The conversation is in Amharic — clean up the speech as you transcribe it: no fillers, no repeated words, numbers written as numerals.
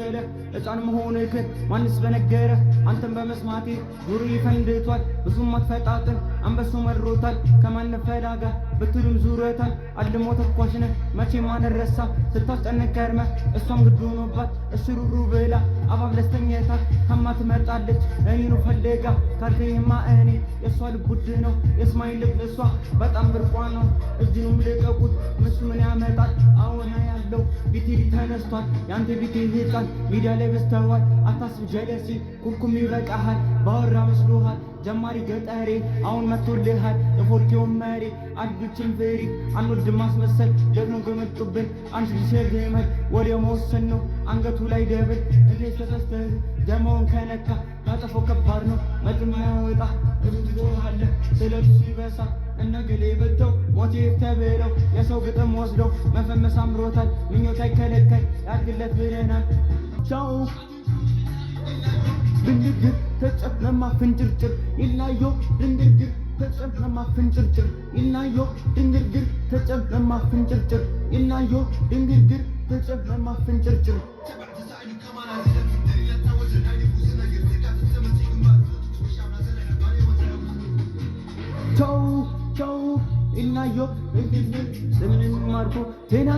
መሰለ ሕፃን መሆንክን ማንስ በነገረ አንተን በመስማቴ ዙሪ ፈንድቷል ብዙም አትፈጣጥን አንበሱ መሮታል ከማን ፈላጋ ብትሉም ዙረታል አልሞ ተኳሽነ መቼም አልረሳ ስታስጨንቅ ከርመ እሷም ግድ ሆኖባት እሽሩሩ ብላ አባብ ደስተኛታት ታማ ትመርጣለች እኔኑ ፈልጋ ካልከኝማ እኔ የእሷ ልብ ውድ ነው የስማኝ ልብ እሷ በጣም ብርቋ ነው እጅኑም ልቀቁት ምሱ ምን ያመጣል አሁን ያለው ቢቴሪ ተነስቷል ያንተ ቢቴ ህፃን ሚዲያ ላይ በስተዋል አታስብ ጀለሲ ኩልኩም ይበቃሃል ባወራ መስሎሃል ጀማሪ ገጠሬ አሁን መጥቶልሃል የፎርኬውን መሪ አድብችን ፍሪ አንወድ ማስመሰል ደግሞ ገመጡብን አንድ ሊሸግመል ወዲያው መወሰን ነው አንገቱ ላይ ደብል እንዴት ተተስተህ ደሞን ከነካ ያጠፈው ከባድ ነው መጥም ያወጣ እብትዞሃለ ስለቱ ሲበሳ እነገሌ በተው ሞቲቭ ተብለው የሰው ግጥም ወስደው መፈመስ አምሮታል ምኞት አይከለከል ያድግለት ብለናል ቻው ድንግርግር ተጨፍነማ ፍንጭርጭር ይናዮ ድንግርግር ተጨፍነማ ፍንጭርጭር ይናዮ ድንግርግር ተጨፍነማ ፍንጭርጭር ይናዮ ድንግርግር ተጨፍነማ ፍንጭርጭር ቻው ቻው ይናዮ ድንግርግር ዘመንን ማርኮ ቴና